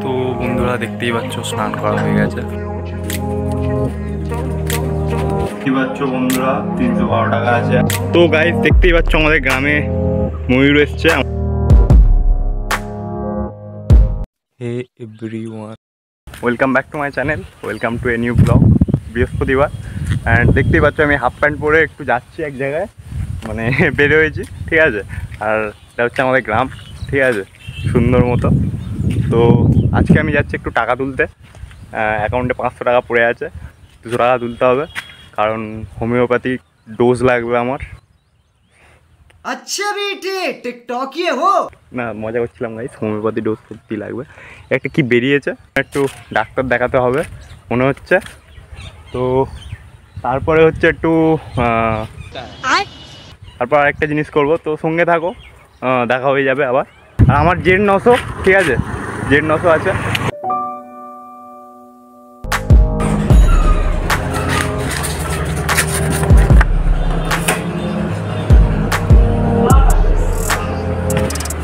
তো বন্ধুরা দেখতেই পাচ্ছ স্নান করা হয়ে গেছে। বন্ধুরা 312 টাকা আছে। তো গাইস দেখতেই পাচ্ছ আমাদের গ্রামে ময়ূর এসছে। Hey everyone, welcome back to my channel, welcome to a new blog. বৃহস্পতিবার অ্যান্ড দেখতেই পাচ্ছ আমি হাফ প্যান্ট পরে একটু যাচ্ছি এক জায়গায়, মানে বের হয়েছি, ঠিক আছে। আর এটা হচ্ছে আমাদের গ্রাম, ঠিক আছে, সুন্দর মতো। তো আজকে আমি যাচ্ছি একটু টাকা তুলতে। অ্যাকাউন্টে 500 টাকা পড়ে আছে, 200 টাকা তুলতে হবে, কারণ হোমিওপ্যাথিক ডোজ লাগবে আমার। আচ্ছা বেটে টিকটকিয়ে হো না, মজা করছিলাম গাইস, হোমিওপ্যাথি ডোজ সত্যি লাগবে। একটা কি বেরিয়েছে, একটু ডাক্তার দেখাতে হবে মনে হচ্ছে। তো তারপরে হচ্ছে একটু তারপর আরেকটা জিনিস করব, তো সঙ্গে থাকো, দেখা হয়ে যাবে আবার। আর আমার জেড 900, ঠিক আছে, জেড 900 আছে।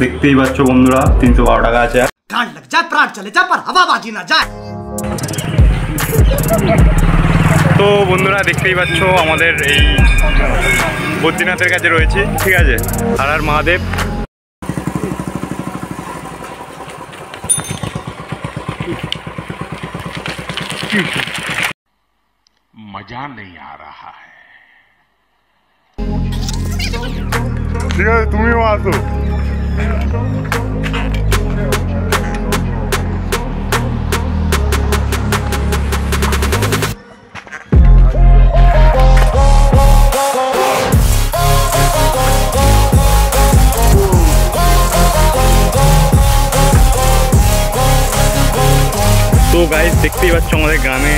দেখতেই পাচ্ছ বন্ধুরা 312 টাকা আছে। তো বন্ধুরা দেখতেই পাচ্ছ আমাদের এই বদ্রীনাথের কাছে রয়েছে, ঠিক আছে, হারার মহাদেব। मजा नहीं आ रहा है। ঠিক আছে, তুমিও আসো। তো গাইস দেখতেই পাচ্ছ আমাদের গ্রামে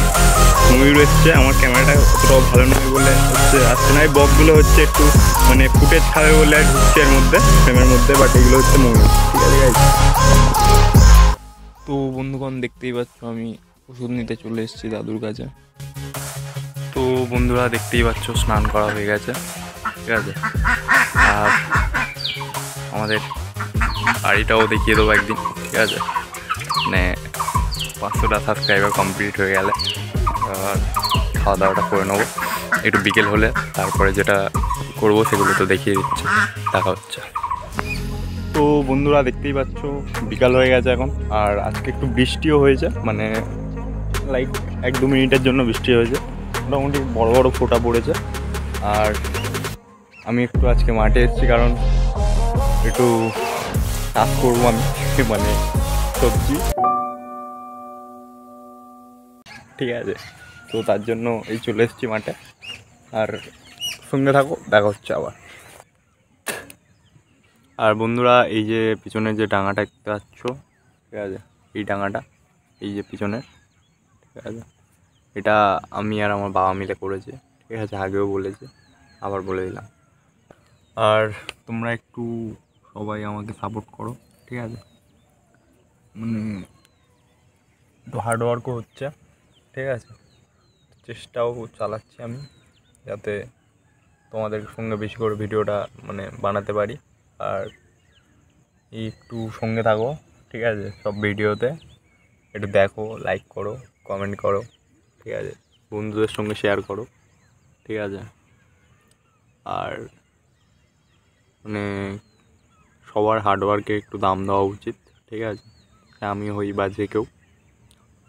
ময়ূর এসছে। আমার ক্যামেরাটা অতটাও ভালো নয় বলে হচ্ছে আসছে না, এই বকগুলো হচ্ছে একটু মানে ফুটেজ খাবে বলে ঢুকছে এর মধ্যে, ফ্রেমের মধ্যে, বাট এগুলো হচ্ছে ময়ূর, ঠিক আছে গাইস। তো বন্ধুগণ দেখতেই পাচ্ছ আমি ওষুধ নিতে চলে এসেছি দাদুর কাছে। তো বন্ধুরা দেখতেই পাচ্ছ স্নান করা হয়ে গেছে, ঠিক আছে। আর আমাদের বাড়িটাও দেখিয়ে দেবো একদিন, ঠিক আছে, মানে 500টা সাবস্ক্রাইবার কমপ্লিট হয়ে গেলে খাওয়া দাওয়াটা করে নেবো একটু বিকেল হলে। তারপরে যেটা করবো সেগুলো তো দেখিয়ে দিচ্ছে, দেখা হচ্ছে। তো বন্ধুরা দেখতেই পাচ্ছ বিকাল হয়ে গেছে এখন, আর আজকে একটু বৃষ্টিও হয়েছে, মানে লাইক 1-2 মিনিটের জন্য বৃষ্টি হয়েছে, মোটামুটি বড় বড় ফোঁটা পড়েছে। আর আমি একটু আজকে মাঠে এসেছি, কারণ একটু চাষ করবো আমি, মানে সবজি, ঠিক আছে। তো তার জন্য এই চলে এসেছি মাঠে। আর সঙ্গে থাকো, দেখা হচ্ছে আবার। আর বন্ধুরা এই যে পিছনে যে ডাঙাটা দেখতে পাচ্ছ, ঠিক আছে, এই ডাঙাটা, এই যে পিছনে, ঠিক আছে, এটা আমি আর আমার বাবা মিলে করেছি, ঠিক আছে, আগেও বলেছি, আবার বলে দিলাম। আর তোমরা একটু সবাই আমাকে সাপোর্ট করো, ঠিক আছে, মানে একটু হার্ডওয়ার্কও হচ্ছে, ঠিক আছে, চেষ্টাও চালাচ্ছি আমি, যাতে তোমাদের সঙ্গে বেশি করে ভিডিওটা মানে বানাতে পারি। আর একটু সঙ্গে থাকো, ঠিক আছে, সব ভিডিওতে একটু দেখো, লাইক করো, কমেন্ট করো, ঠিক আছে, বন্ধুদের সঙ্গে শেয়ার করো, ঠিক আছে। আর মানে সবার হার্ডওয়ার্কে একটু দাম দেওয়া উচিত, ঠিক আছে, আমি হই বা যে কেউ।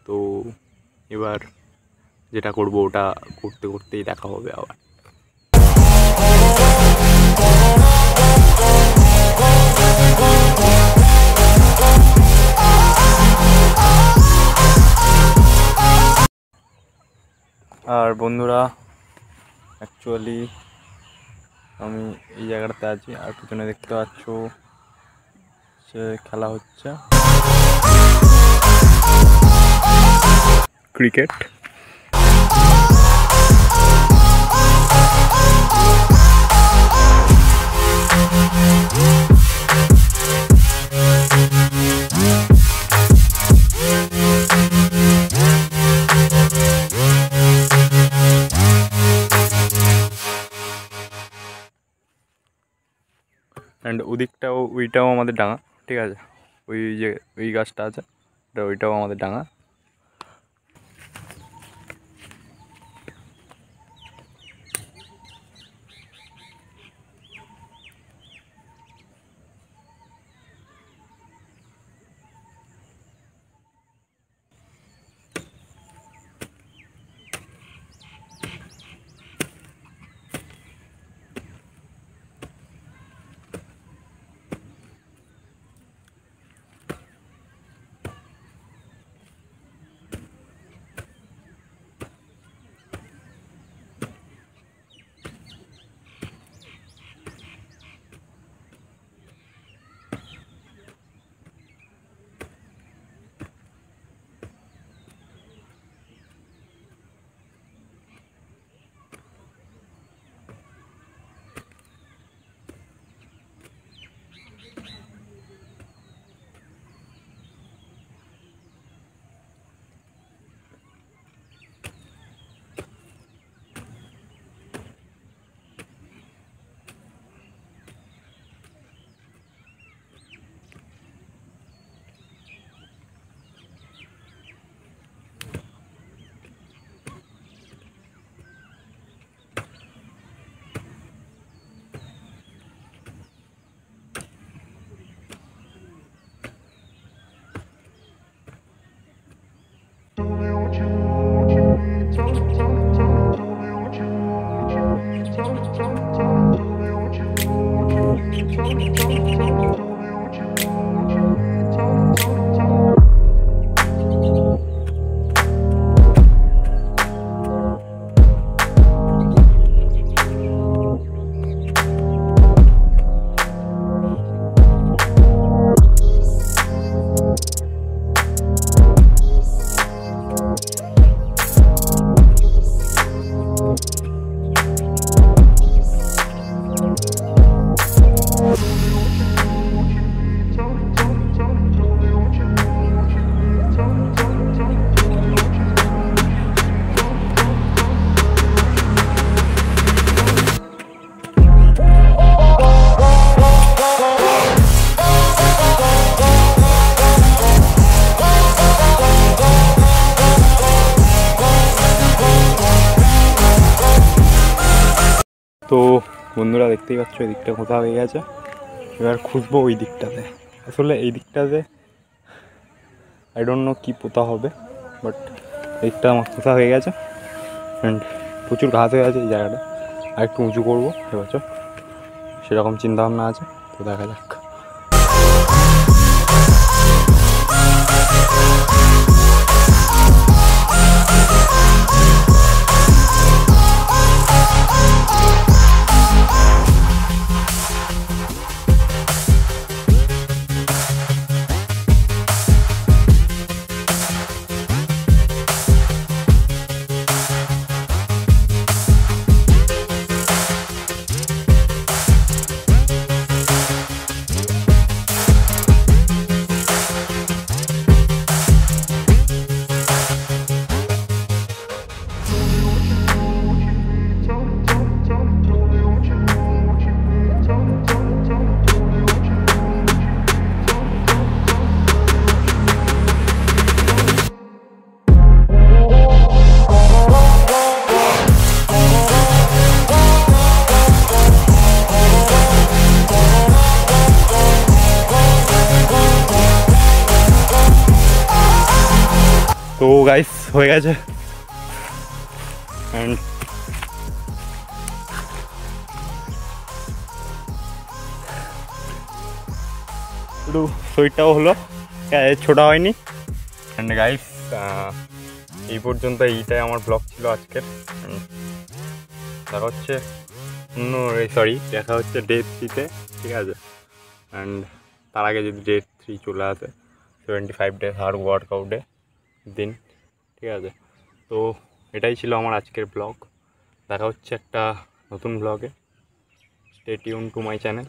তো এবার যেটা করবো ওটা করতে করতেই দেখা হবে আবার। আর বন্ধুরা অ্যাকচুয়ালি আমি এই জায়গাটাতে আছি, আর পিছনে দেখতে পাচ্ছ সে খেলা হচ্ছে ক্রিকেট। অ্যান্ড ওদিকটাও ওইটাও আমাদের ডাঙা, ঠিক আছে। ওই যে ওই গাছটা আছে ওইটাও আমাদের ডাঙা। তো বন্ধুরা দেখতেই পাচ্ছ এই দিকটা খোঁজা হয়ে গেছে, এবার খুঁজবো ওই দিকটাতে। আসলে এই দিকটাতে আই ডোন্ট নো কী পোতা হবে, বাট এই দিকটা আমার খোঁজা হয়ে গেছে অ্যান্ড প্রচুর ঘাস হয়ে আছে এই জায়গাটা। আর একটু উঁচু করবো এবছর, সেরকম চিন্তাভাবনা আছে, তো দেখা যাক। তো গাইস হয়ে গেছে অ্যান্ড একটু শরীরটাও হলো, ছোটা হয়নি। অ্যান্ড গাইস এই পর্যন্ত এইটাই আমার ব্লগ ছিল আজকের। দেখা হচ্ছে দেখা হচ্ছে ডে 3-তে, ঠিক আছে। অ্যান্ড তার আগে যদি ডে 3 চলে আসে 75 ডেজ হার্ড ওয়ার্কআউটে দিন, ঠিক আছে। তো এটাই ছিল আমার আজকের ব্লগ। দেখা হচ্ছে একটা নতুন ব্লগে। Stay tune two my channel.